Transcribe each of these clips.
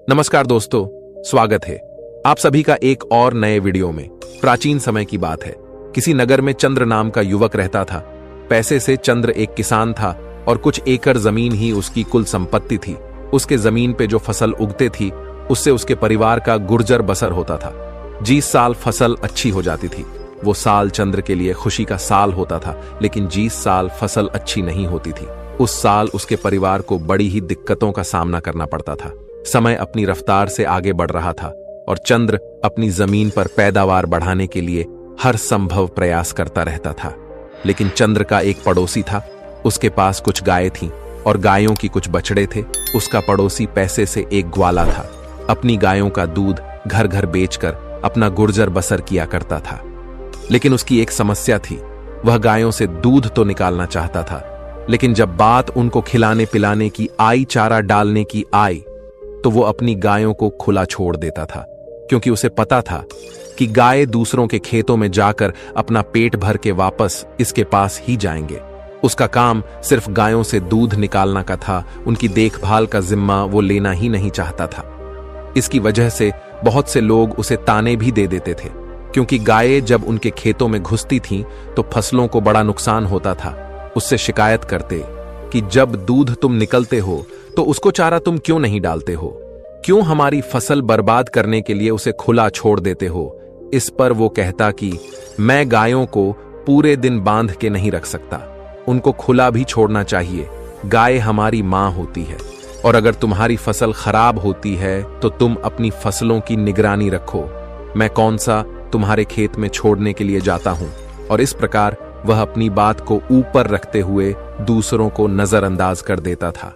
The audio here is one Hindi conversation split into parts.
नमस्कार दोस्तों, स्वागत है आप सभी का एक और नए वीडियो में। प्राचीन समय की बात है। किसी नगर में चंद्र नाम का युवक रहता था। पैसे से चंद्र एक किसान था और कुछ एकड़ जमीन ही उसकी कुल संपत्ति थी। उसके जमीन पे जो फसल उगते थी उससे उसके परिवार का गुर्जर बसर होता था। जिस साल फसल अच्छी हो जाती थी वो साल चंद्र के लिए खुशी का साल होता था, लेकिन जिस साल फसल अच्छी नहीं होती थी उस साल उसके परिवार को बड़ी ही दिक्कतों का सामना करना पड़ता था। समय अपनी रफ्तार से आगे बढ़ रहा था और चंद्र अपनी जमीन पर पैदावार बढ़ाने के लिए हर संभव प्रयास करता रहता था। लेकिन चंद्र का एक पड़ोसी था। उसके पास कुछ गायें थीं और गायों की कुछ बछड़े थे। उसका पड़ोसी पैसे से एक ग्वाला था। अपनी गायों का दूध घर घर बेचकर अपना गुर्जर बसर किया करता था। लेकिन उसकी एक समस्या थी। वह गायों से दूध तो निकालना चाहता था, लेकिन जब बात उनको खिलाने पिलाने की आई, चारा डालने की आई, तो वो अपनी गायों को खुला छोड़ देता था, क्योंकि उसे पता था कि गाय दूसरों के खेतों में जाकर अपना पेट भर के वापस इसके पास ही जाएंगे। उसका काम सिर्फ गायों से दूध निकालना का था। उनकी देखभाल का जिम्मा वो लेना ही नहीं चाहता था। इसकी वजह से बहुत से लोग उसे ताने भी दे देते थे, क्योंकि गायें जब उनके खेतों में घुसती थीं तो फसलों को बड़ा नुकसान होता था। उससे शिकायत करते कि जब दूध तुम निकलते हो तो उसको चारा तुम क्यों नहीं डालते हो, क्यों हमारी फसल बर्बाद करने के लिए उसे खुला छोड़ देते हो। इस पर वो कहता कि मैं गायों को पूरे दिन बांध के नहीं रख सकता, उनको खुला भी छोड़ना चाहिए। गाय हमारी मां होती है और अगर तुम्हारी फसल खराब होती है तो तुम अपनी फसलों की निगरानी रखो। मैं कौन सा तुम्हारे खेत में छोड़ने के लिए जाता हूं। और इस प्रकार वह अपनी बात को ऊपर रखते हुए दूसरों को नजरअंदाज कर देता था।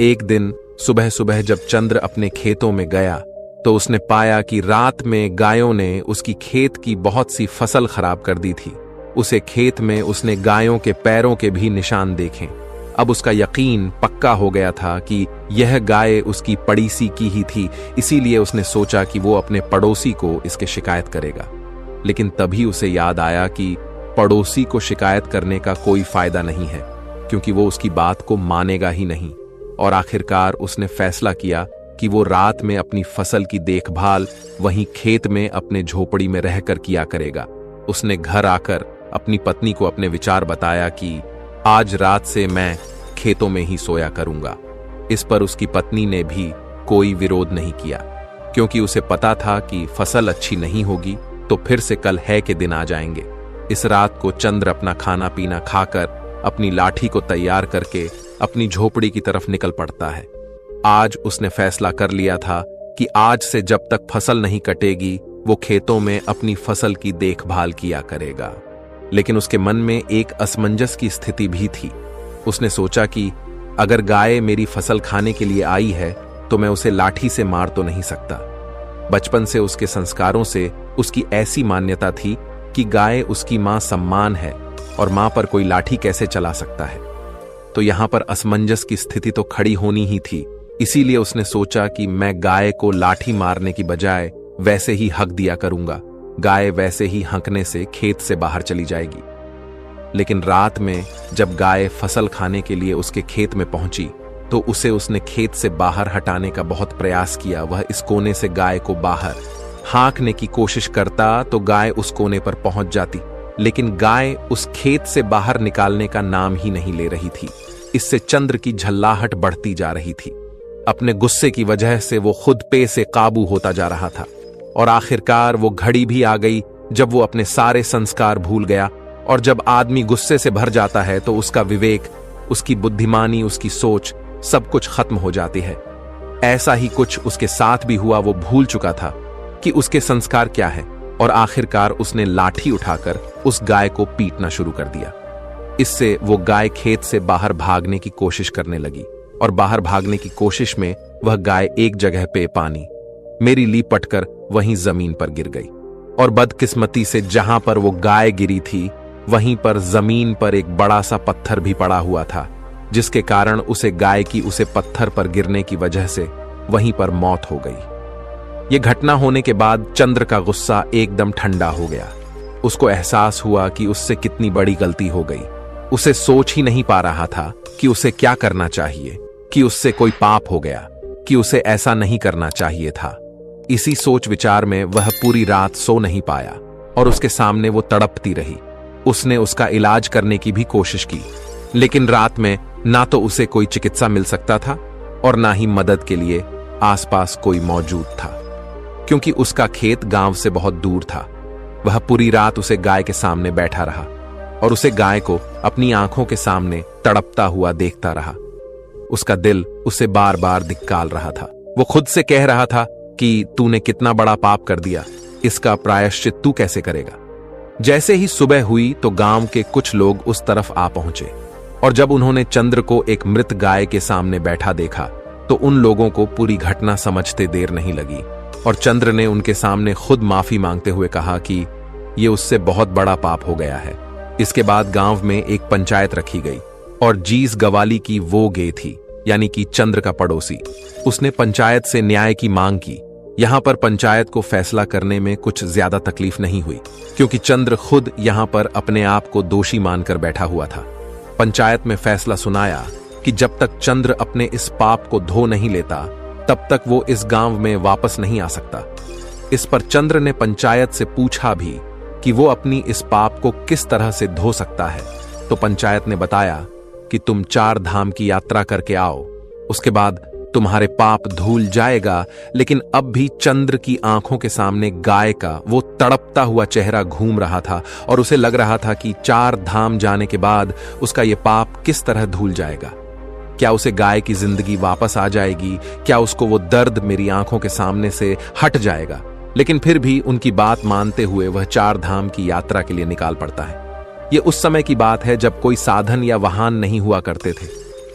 एक दिन सुबह सुबह जब चंद्र अपने खेतों में गया तो उसने पाया कि रात में गायों ने उसकी खेत की बहुत सी फसल खराब कर दी थी। उसे खेत में उसने गायों के पैरों के भी निशान देखे। अब उसका यकीन पक्का हो गया था कि यह गाय उसकी पड़ीसी की ही थी। इसीलिए उसने सोचा कि वो अपने पड़ोसी को इसके शिकायत करेगा। लेकिन तभी उसे याद आया कि पड़ोसी को शिकायत करने का कोई फायदा नहीं है, क्योंकि वो उसकी बात को मानेगा ही नहीं। और आखिरकार उसने फैसला किया कि वो रात में अपनी फसल की देखभाल वहीं खेत में अपने झोपड़ी में रहकर किया करेगा। उसने घर आकर अपनी पत्नी को अपने विचार बताया कि आज रात से मैं खेतों में ही सोया करूंगा। इस पर उसकी पत्नी ने भी कोई विरोध नहीं किया, क्योंकि उसे पता था कि फसल अच्छी नहीं होगी तो फिर से कल है के दिन आ जाएंगे। इस रात को चंद्र अपना खाना पीना खाकर अपनी लाठी को तैयार करके अपनी झोपड़ी की तरफ निकल पड़ता है। आज उसने फैसला कर लिया था कि आज से जब तक फसल नहीं कटेगी वो खेतों में अपनी फसल की देखभाल किया करेगा। लेकिन उसके मन में एक असमंजस की स्थिति भी थी। उसने सोचा कि अगर गाय मेरी फसल खाने के लिए आई है तो मैं उसे लाठी से मार तो नहीं सकता। बचपन से उसके संस्कारों से उसकी ऐसी मान्यता थी कि गाय उसकी मां सम्मान है और मां पर कोई लाठी कैसे चला सकता है। तो यहां पर असमंजस की स्थिति तो खड़ी होनी ही थी। इसीलिए उसने सोचा कि मैं गाय को लाठी मारने की बजाय वैसे ही हक दिया करूंगा। गाय वैसे ही हंकने से खेत से बाहर चली जाएगी। लेकिन रात में जब गाय फसल खाने के लिए उसके खेत में पहुंची तो उसे उसने खेत से बाहर हटाने का बहुत प्रयास किया। वह इस कोने से गाय को बाहर हाँकने की कोशिश करता तो गाय उस कोने पर पहुंच जाती, लेकिन गाय उस खेत से बाहर निकालने का नाम ही नहीं ले रही थी। इससे चंद्र की झल्लाहट बढ़ती जा रही थी। अपने गुस्से की वजह से वो खुद पे से काबू होता जा रहा था और आखिरकार वो घड़ी भी आ गई जब वो अपने सारे संस्कार भूल गया। और जब आदमी गुस्से से भर जाता है तो उसका विवेक, उसकी बुद्धिमानी, उसकी सोच सब कुछ खत्म हो जाती है। ऐसा ही कुछ उसके साथ भी हुआ। वो भूल चुका था कि उसके संस्कार क्या है और आखिरकार उसने लाठी उठाकर उस गाय को पीटना शुरू कर दिया। इससे वो गाय खेत से बाहर भागने की कोशिश करने लगी और बाहर भागने की कोशिश में वह गाय एक जगह पे पानी मेरी ली पटकर वहीं जमीन पर गिर गई। और बदकिस्मती से जहां पर वो गाय गिरी थी वहीं पर जमीन पर एक बड़ा सा पत्थर भी पड़ा हुआ था, जिसके कारण उसे गाय की उसे पत्थर पर गिरने की वजह से वहीं पर मौत हो गई। ये घटना होने के बाद चंद्र का गुस्सा एकदम ठंडा हो गया। उसको एहसास हुआ कि उससे कितनी बड़ी गलती हो गई। उसे सोच ही नहीं पा रहा था कि उसे क्या करना चाहिए, कि उससे कोई पाप हो गया, कि उसे ऐसा नहीं करना चाहिए था। इसी सोच विचार में वह पूरी रात सो नहीं पाया और उसके सामने वो तड़पती रही। उसने उसका इलाज करने की भी कोशिश की, लेकिन रात में ना तो उसे कोई चिकित्सा मिल सकता था और ना ही मदद के लिए आसपास कोई मौजूद था, क्योंकि उसका खेत गांव से बहुत दूर था। वह पूरी रात उसे गाय के सामने बैठा रहा और उसे गाय को अपनी आंखों के सामने तड़पता हुआ देखता रहा। उसका दिल उसे बार बार धिक्कार रहा था। वो खुद से कह रहा था कि तूने कितना बड़ा पाप कर दिया, इसका प्रायश्चित तू कैसे करेगा। जैसे ही सुबह हुई तो गांव के कुछ लोग उस तरफ आ पहुंचे और जब उन्होंने चंद्र को एक मृत गाय के सामने बैठा देखा तो उन लोगों को पूरी घटना समझते देर नहीं लगी और चंद्र ने उनके सामने खुद माफी मांगते हुए कहा कि ये उससे बहुत बड़ा पाप हो गया है। इसके बाद गांव में एक पंचायत रखी गई और जीस गवाली की वो गे थी, यानी कि चंद्र का पड़ोसी। उसने पंचायत से न्याय की मांग की। यहां पर पंचायत को फैसला करने में कुछ ज्यादा तकलीफ नहीं हुई, क्योंकि चंद्र खुद यहां पर अपने आप को दोषी मानकर बैठा हुआ था। पंचायत में फैसला सुनाया कि जब तक चंद्र अपने इस पाप को धो नहीं लेता तब तक वो इस गांव में वापस नहीं आ सकता। इस पर चंद्र ने पंचायत से पूछा भी कि वो अपनी इस पाप को किस तरह से धो सकता है, तो पंचायत ने बताया कि तुम 4 धाम की यात्रा करके आओ, उसके बाद तुम्हारे पाप धुल जाएगा। लेकिन अब भी चंद्र की आंखों के सामने गाय का वो तड़पता हुआ चेहरा घूम रहा था और उसे लग रहा था कि 4 धाम जाने के बाद उसका ये पाप किस तरह धुल जाएगा। क्या उसे गाय की जिंदगी वापस आ जाएगी? क्या उसको वो दर्द मेरी आंखों के सामने से हट जाएगा? लेकिन फिर भी उनकी बात मानते हुए वह 4 धाम की यात्रा के लिए निकाल पड़ता है। ये उस समय की बात है जब कोई साधन या वाहन नहीं हुआ करते थे,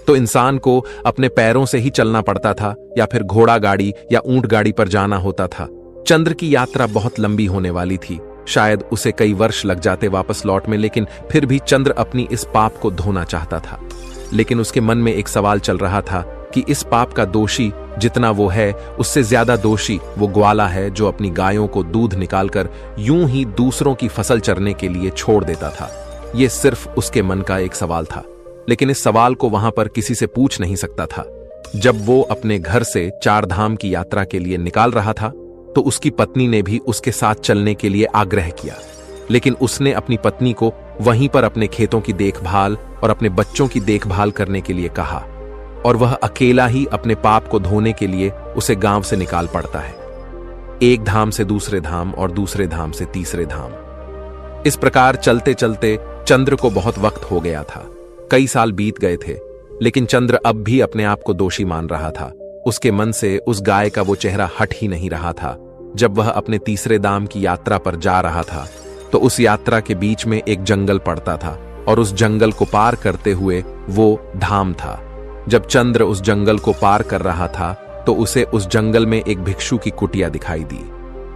तो इंसान को अपने पैरों से ही चलना पड़ता था या फिर घोड़ा गाड़ी या ऊंट गाड़ी पर जाना होता था। चंद्र की यात्रा बहुत लंबी होने वाली थी, शायद उसे कई वर्ष लग जाते वापस लौट में, लेकिन फिर भी चंद्र अपनी इस पाप को धोना चाहता था। लेकिन उसके मन में एक सवाल चल रहा था कि इस पाप का दोषी जितना वो है, उससे ज्यादा दोषी वो ग्वाला है जो अपनी गायों को दूध निकालकर यूं ही दूसरों की फसल चरने के लिए छोड़ देता था। ये सिर्फ उसके मन का एक सवाल था, लेकिन इस सवाल को वहां पर किसी से पूछ नहीं सकता था। जब वो अपने घर से 4 धाम की यात्रा के लिए निकाल रहा था तो उसकी पत्नी ने भी उसके साथ चलने के लिए आग्रह किया, लेकिन उसने अपनी पत्नी को वहीं पर अपने खेतों की देखभाल और अपने बच्चों की देखभाल करने के लिए कहा और वह अकेला ही अपने पाप को धोने के लिए उसे गांव से निकाल पड़ता है, एक धाम से दूसरे धाम और दूसरे धाम से तीसरे धाम। इस प्रकार चलते चलते चंद्र को बहुत वक्त हो गया था। कई साल बीत गए थे, लेकिन चंद्र अब भी अपने आप को दोषी मान रहा था। उसके मन से उस गाय का वो चेहरा हट ही नहीं रहा था। जब वह अपने तीसरे धाम की यात्रा पर जा रहा था तो उस यात्रा के बीच में एक जंगल पड़ता था और उस जंगल को पार करते हुए वो धाम था। जब चंद्र उस जंगल को पार कर रहा था तो उसे उस जंगल में एक भिक्षु की कुटिया दिखाई दी।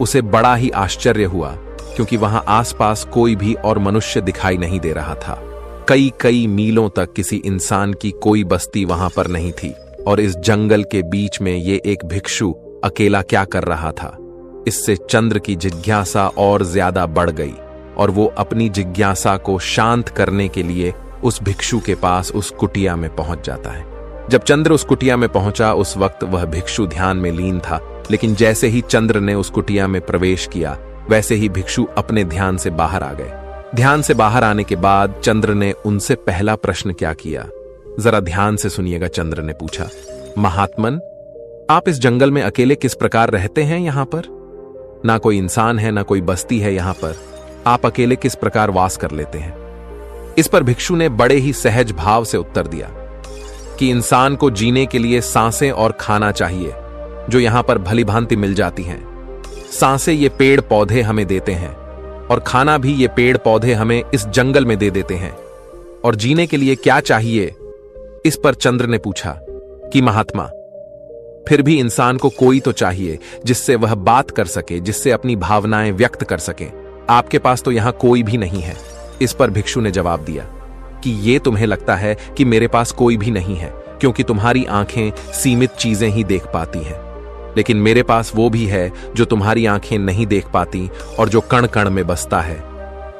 उसे बड़ा ही आश्चर्य हुआ, क्योंकि वहां आसपास कोई भी और मनुष्य दिखाई नहीं दे रहा था। कई कई मीलों तक किसी इंसान की कोई बस्ती वहां पर नहीं थी और इस जंगल के बीच में ये एक भिक्षु अकेला क्या कर रहा था। इससे चंद्र की जिज्ञासा और ज्यादा बढ़ गई और वो अपनी जिज्ञासा को शांत करने के लिए उस भिक्षु के पास उस कुटिया में पहुंच जाता है। जब चंद्र उस कुटिया में पहुंचा उस वक्त वह भिक्षु ध्यान में लीन था, लेकिन जैसे ही चंद्र ने उस कुटिया में प्रवेश किया वैसे ही भिक्षु अपने ध्यान से बाहर आ गए। ध्यान से बाहर आने के बाद चंद्र ने उनसे पहला प्रश्न क्या किया, जरा ध्यान से सुनिएगा। चंद्र ने पूछा, महात्मन, आप इस जंगल में अकेले किस प्रकार रहते हैं? यहां पर ना कोई इंसान है, ना कोई बस्ती है, यहां पर आप अकेले किस प्रकार वास कर लेते हैं? इस पर भिक्षु ने बड़े ही सहज भाव से उत्तर दिया कि इंसान को जीने के लिए सांसें और खाना चाहिए, जो यहां पर भली भांति मिल जाती हैं। सांसें ये पेड़ पौधे हमें देते हैं और खाना भी ये पेड़ पौधे हमें इस जंगल में दे देते हैं। और जीने के लिए क्या चाहिए? इस पर चंद्र ने पूछा कि महात्मा, फिर भी इंसान को कोई तो चाहिए जिससे वह बात कर सके, जिससे अपनी भावनाएं व्यक्त कर सके। आपके पास तो यहां कोई भी नहीं है। इस पर भिक्षु ने जवाब दिया कि ये तुम्हें लगता है कि मेरे पास कोई भी नहीं है, क्योंकि तुम्हारी आंखें सीमित चीजें ही देख पाती हैं, लेकिन मेरे पास वो भी है जो तुम्हारी आंखें नहीं देख पाती और जो कण कण में बसता है।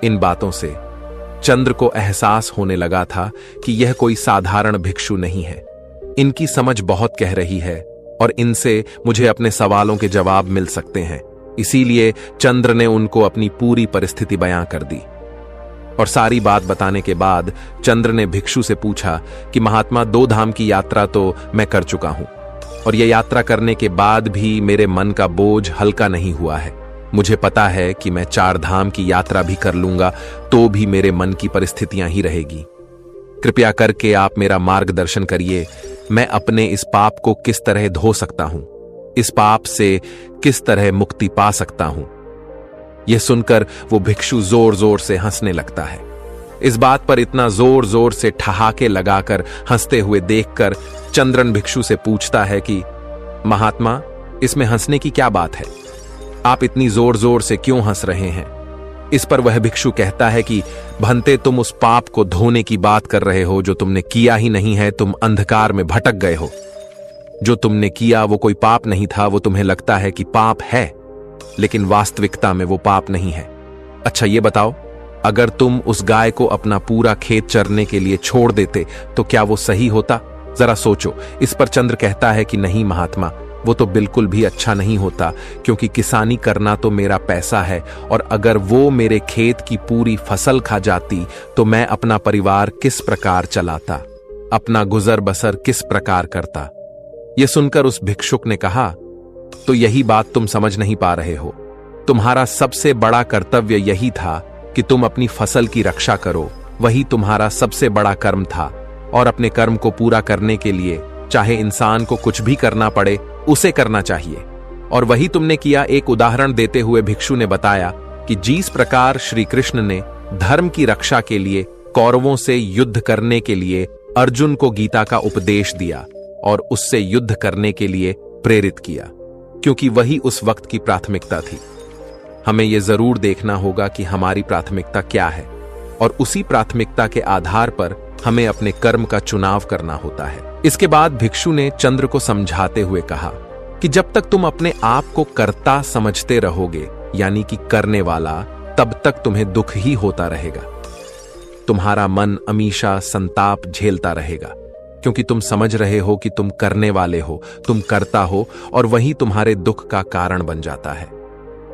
इन बातों से चंद्र को एहसास होने लगा था कि यह कोई साधारण भिक्षु नहीं है। इनकी समझ बहुत कह रही है और इनसे मुझे अपने सवालों के जवाब मिल सकते हैं। इसीलिए चंद्र ने उनको अपनी पूरी परिस्थिति बयां कर दी। और सारी बात बताने के बाद चंद्र ने भिक्षु से पूछा कि महात्मा, 2 धाम की यात्रा तो मैं कर चुका हूं, और यह यात्रा करने के बाद भी मेरे मन का बोझ हल्का नहीं हुआ है। मुझे पता है कि मैं 4 धाम की यात्रा भी कर लूंगा तो भी मेरे मन की परिस्थितियां ही रहेगी। कृपया करके आप मेरा मार्गदर्शन करिए। मैं अपने इस पाप को किस तरह धो सकता हूं, इस पाप से किस तरह मुक्ति पा सकता हूं। यह सुनकर वो भिक्षु जोर जोर से हंसने लगता है। इस बात पर इतना जोर जोर से ठहाके लगाकर हंसते हुए देखकर चंद्रन भिक्षु से पूछता है कि महात्मा, इसमें हंसने की क्या बात है? आप इतनी जोर जोर से क्यों हंस रहे हैं? इस पर वह भिक्षु कहता है कि भंते, तुम उस पाप को धोने की बात कर रहे हो जो तुमने किया ही नहीं है। तुम अंधकार में भटक गए हो। जो तुमने किया वो कोई पाप नहीं था। वो तुम्हें लगता है कि पाप है, लेकिन वास्तविकता में वो पाप नहीं है। अच्छा ये बताओ, अगर तुम उस गाय को अपना पूरा खेत चरने के लिए छोड़ देते तो क्या वो सही होता? जरा सोचो। इस पर चंद्र कहता है कि नहीं महात्मा, वो तो बिल्कुल भी अच्छा नहीं होता, क्योंकि किसानी करना तो मेरा पैसा है, और अगर वो मेरे खेत की पूरी फसल खा जाती तो मैं अपना परिवार किस प्रकार चलाता, अपना गुजर बसर किस प्रकार करता। यह सुनकर उस भिक्षुक ने कहा, तो यही बात तुम समझ नहीं पा रहे हो। तुम्हारा सबसे बड़ा कर्तव्य यही था कि तुम अपनी फसल की रक्षा करो। वही तुम्हारा सबसे बड़ा कर्म था, और अपने कर्म को पूरा करने के लिए चाहे इंसान को कुछ भी करना पड़े, उसे करना चाहिए। और वही तुमने किया। एक उदाहरण देते हुए भिक्षु ने बताया कि जिस प्रकार श्री कृष्ण ने धर्म की रक्षा के लिए कौरवों से युद्ध करने के लिए अर्जुन को गीता का उपदेश दिया और उससे युद्ध करने के लिए प्रेरित किया, क्योंकि वही उस वक्त की प्राथमिकता थी। हमें यह जरूर देखना होगा कि हमारी प्राथमिकता क्या है, और उसी प्राथमिकता के आधार पर हमें अपने कर्म का चुनाव करना होता है। इसके बाद भिक्षु ने चंद्र को समझाते हुए कहा कि जब तक तुम अपने आप को कर्ता समझते रहोगे, यानी कि करने वाला, तब तक तुम्हें दुख ही होता रहेगा। तुम्हारा मन हमेशा संताप झेलता रहेगा, क्योंकि तुम समझ रहे हो कि तुम करने वाले हो, तुम करता हो, और वही तुम्हारे दुख का कारण बन जाता है।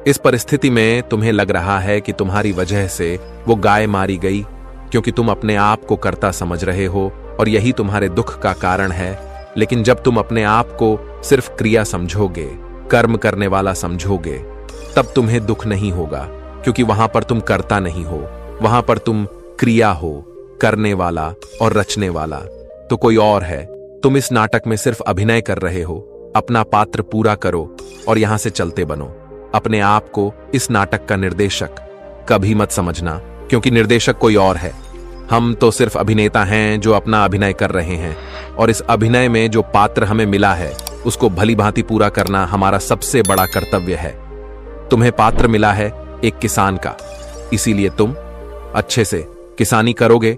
इस परिस्थिति में तुम्हें लग रहा है कि तुम्हारी वजह से वो गाय मारी गई, क्योंकि तुम अपने आप को कर्ता समझ रहे हो और यही तुम्हारे दुख का कारण है। लेकिन जब तुम अपने आप को सिर्फ क्रिया समझोगे, कर्म करने वाला समझोगे, तब तुम्हें दुख नहीं होगा, क्योंकि वहां पर तुम कर्ता नहीं हो, वहां पर तुम क्रिया हो, करने वाला और रचने वाला तो कोई और है। तुम इस नाटक में सिर्फ अभिनय कर रहे हो। अपना पात्र पूरा करो और यहां से चलते बनो। अपने आप को इस नाटक का निर्देशक कभी मत समझना, क्योंकि निर्देशक कोई और है। हम तो सिर्फ अभिनेता हैं जो अपना अभिनय कर रहे हैं, और इस अभिनय में जो पात्र हमें मिला है उसको भली भांति पूरा करना हमारा सबसे बड़ा कर्तव्य है। तुम्हें पात्र मिला है एक किसान का, इसीलिए तुम अच्छे से किसानी करोगे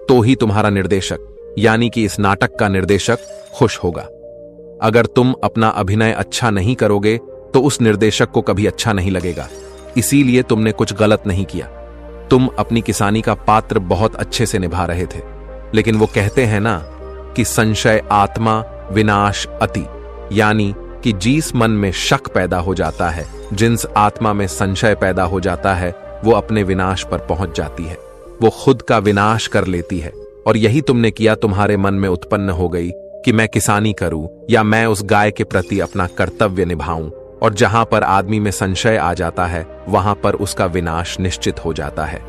तो ही तुम्हारा निर्देशक, यानी कि इस नाटक का निर्देशक, खुश होगा। अगर तुम अपना अभिनय अच्छा नहीं करोगे तो उस निर्देशक को कभी अच्छा नहीं लगेगा। इसीलिए तुमने कुछ गलत नहीं किया। तुम अपनी किसानी का पात्र बहुत अच्छे से निभा रहे थे, लेकिन वो कहते हैं ना कि संशय आत्मा विनाश अति, यानी कि जिस मन में शक पैदा हो जाता है, जिस आत्मा में संशय पैदा हो जाता है, वो अपने विनाश पर पहुंच जाती है, वो खुद का विनाश कर लेती है। और यही तुमने किया। तुम्हारे मन में उत्पन्न हो गई कि मैं किसानी करूं या मैं उस गाय के प्रति अपना कर्तव्य निभाऊं, और जहां पर आदमी में संशय आ जाता है वहां पर उसका विनाश निश्चित हो जाता है।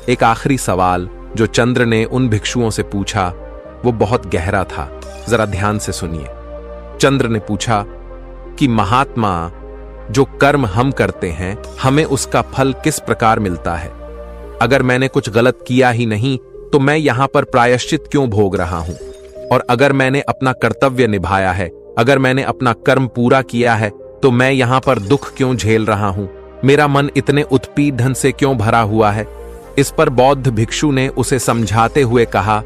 एक आखिरी सवाल जो चंद्र ने उन भिक्षुओं से पूछा वो बहुत गहरा था, जरा ध्यान से सुनिए। चंद्र ने पूछा कि महात्मा, जो कर्म हम करते हैं हमें उसका फल किस प्रकार मिलता है? अगर मैंने कुछ गलत किया ही नहीं तो मैं यहां पर प्रायश्चित क्यों भोग रहा हूं? और अगर मैंने अपना कर्तव्य निभाया है, अगर मैंने अपना कर्म पूरा किया है, तो मैं यहां पर दुख क्यों झेल रहा हूं? मेरा मन इतने उत्पीड़न से क्यों भरा हुआ है? इस पर बौद्ध भिक्षु ने उसे समझाते हुए कहा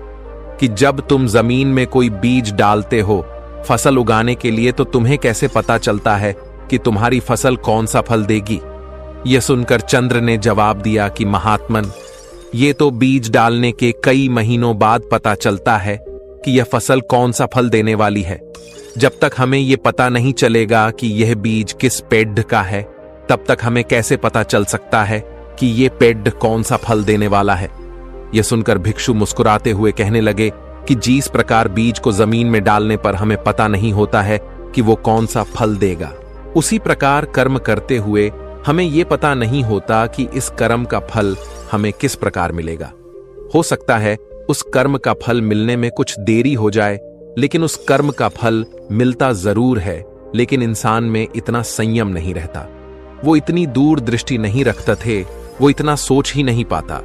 कि जब तुम जमीन में कोई बीज डालते हो फसल उगाने के लिए, तो तुम्हें कैसे पता चलता है कि तुम्हारी फसल कौन सा फल देगी? यह सुनकर चंद्र ने जवाब दिया कि महात्मन, ये तो बीज डालने के कई महीनों बाद पता चलता है कि यह फसल कौन सा फल देने वाली है। जब तक हमें यह पता नहीं चलेगा कि यह बीज किस पेड़ का है, तब तक हमें कैसे पता चल सकता है कि यह पेड़ कौन सा फल देने वाला है। यह सुनकर भिक्षु मुस्कुराते हुए कहने लगे कि जिस प्रकार बीज को जमीन में डालने पर हमें पता नहीं होता है कि वो कौन सा फल देगा, उसी प्रकार कर्म करते हुए हमें यह पता नहीं होता कि इस कर्म का फल हमें किस प्रकार मिलेगा। हो सकता है उस कर्म का फल मिलने में कुछ देरी हो जाए, लेकिन उस कर्म का फल मिलता जरूर है। लेकिन इंसान में इतना संयम नहीं रहता, वो इतनी दूर दृष्टि नहीं रखते थे, वो इतना सोच ही नहीं पाता।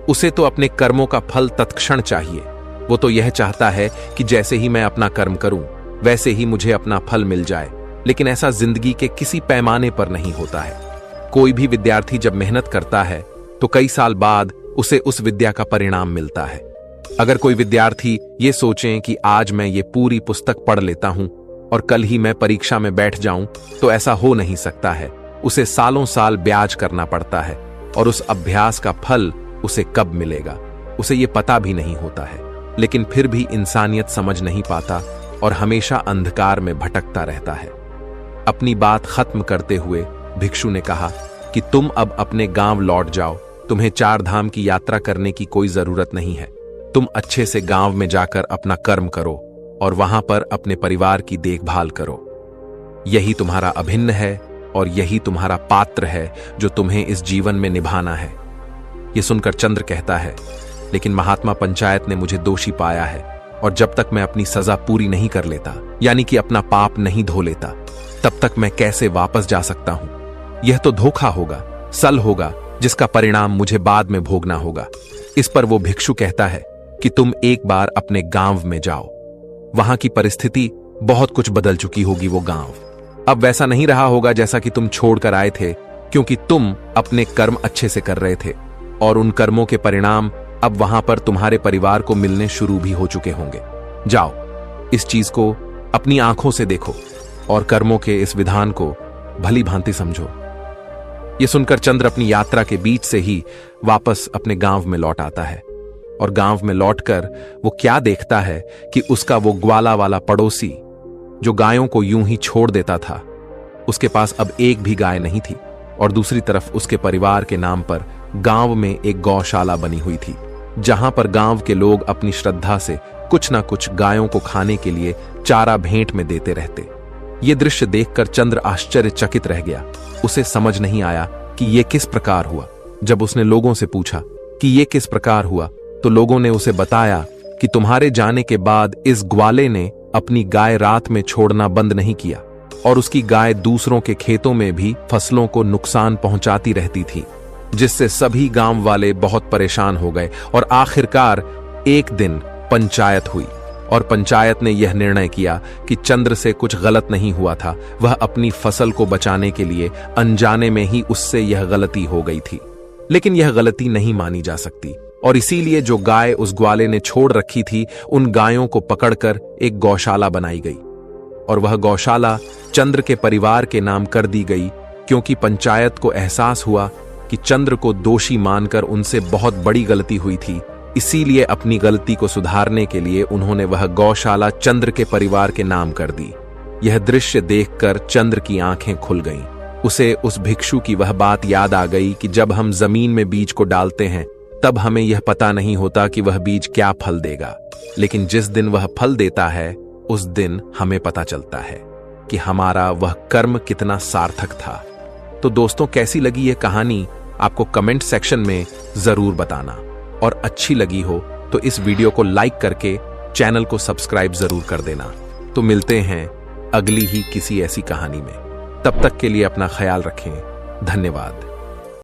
उसे तो अपने कर्मों का फल तत्क्षण चाहिए। वो तो यह चाहता है कि जैसे ही मैं अपना कर्म करूं वैसे ही मुझे अपना फल मिल जाए। लेकिन ऐसा जिंदगी के किसी पैमाने पर नहीं होता है। कोई भी विद्यार्थी जब मेहनत करता है तो कई साल बाद उसे उस विद्या का परिणाम मिलता है। अगर कोई विद्यार्थी ये सोचें कि आज मैं ये पूरी पुस्तक पढ़ लेता हूं और कल ही मैं परीक्षा में बैठ जाऊं, तो ऐसा हो नहीं सकता है। उसे सालों साल ब्याज करना पड़ता है और उस अभ्यास का फल उसे कब मिलेगा उसे ये पता भी नहीं होता है। लेकिन फिर भी इंसानियत समझ नहीं पाता और हमेशा अंधकार में भटकता रहता है। अपनी बात खत्म करते हुए भिक्षु ने कहा कि तुम अब अपने गांव लौट जाओ। तुम्हें 4 धाम की यात्रा करने की कोई जरूरत नहीं है। तुम अच्छे से गांव में जाकर अपना कर्म करो और वहां पर अपने परिवार की देखभाल करो। यही तुम्हारा अभिन्न है और यही तुम्हारा पात्र है जो तुम्हें इस जीवन में निभाना है। यह सुनकर चंद्र कहता है, लेकिन महात्मा पंचायत ने मुझे दोषी पाया है और जब तक मैं अपनी सजा पूरी नहीं कर लेता, यानी कि अपना पाप नहीं धो लेता, तब तक मैं कैसे वापस जा सकता हूं। यह तो धोखा होगा, सल होगा, जिसका परिणाम मुझे बाद में भोगना होगा। इस पर वो भिक्षु कहता है कि तुम एक बार अपने गांव में जाओ। वहां की परिस्थिति बहुत कुछ बदल चुकी होगी। वो गांव अब वैसा नहीं रहा होगा जैसा कि तुम छोड़कर आए थे, क्योंकि तुम अपने कर्म अच्छे से कर रहे थे और उन कर्मों के परिणाम अब वहां पर तुम्हारे परिवार को मिलने शुरू भी हो चुके होंगे। जाओ, इस चीज को अपनी आंखों से देखो और कर्मों के इस विधान को भली भांति समझो। यह सुनकर चंद्र अपनी यात्रा के बीच से ही वापस अपने गांव में लौट आता है और गांव में लौटकर वो क्या देखता है कि उसका वो ग्वाला वाला पड़ोसी जो गायों को यूं ही छोड़ देता था, उसके पास अब एक भी गाय नहीं थी और दूसरी तरफ उसके परिवार के नाम पर गांव में एक गौशाला बनी हुई थी, जहां पर गांव के लोग अपनी श्रद्धा से कुछ ना कुछ गायों को खाने के लिए चारा भेंट में देते रहते। ये दृश्य देखकर चंद्र आश्चर्यचकित रह गया। उसे समझ नहीं आया कि यह किस प्रकार हुआ। जब उसने लोगों से पूछा कि यह किस प्रकार हुआ, तो लोगों ने उसे बताया कि तुम्हारे जाने के बाद इस ग्वाले ने अपनी गाय रात में छोड़ना बंद नहीं किया और उसकी गाय दूसरों के खेतों में भी फसलों को नुकसान पहुंचाती रहती थी, जिससे सभी गांव वाले बहुत परेशान हो गए। और आखिरकार एक दिन पंचायत हुई और पंचायत ने यह निर्णय किया कि चंद्र से कुछ गलत नहीं हुआ था। वह अपनी फसल को बचाने के लिए अनजाने में ही उससे यह गलती हो गई थी। लेकिन यह गलती नहीं मानी जा सकती और इसीलिए जो गाय उस ग्वाले ने छोड़ रखी थी, उन गायों को पकड़कर एक गौशाला बनाई गई और वह गौशाला चंद्र के परिवार के नाम कर दी गई, क्योंकि पंचायत को एहसास हुआ कि चंद्र को दोषी मानकर उनसे बहुत बड़ी गलती हुई थी। इसीलिए अपनी गलती को सुधारने के लिए उन्होंने वह गौशाला चंद्र के परिवार के नाम कर दी। यह दृश्य देखकर चंद्र की आंखें खुल गईं। उसे उस भिक्षु की वह बात याद आ गई कि जब हम जमीन में बीज को डालते हैं तब हमें यह पता नहीं होता कि वह बीज क्या फल देगा, लेकिन जिस दिन वह फल देता है उस दिन हमें पता चलता है कि हमारा वह कर्म कितना सार्थक था। तो दोस्तों, कैसी लगी यह कहानी आपको कमेंट सेक्शन में जरूर बताना, और अच्छी लगी हो तो इस वीडियो को लाइक करके चैनल को सब्सक्राइब जरूर कर देना। तो मिलते हैं अगली ही किसी ऐसी कहानी में। तब तक के लिए अपना ख्याल रखें। धन्यवाद।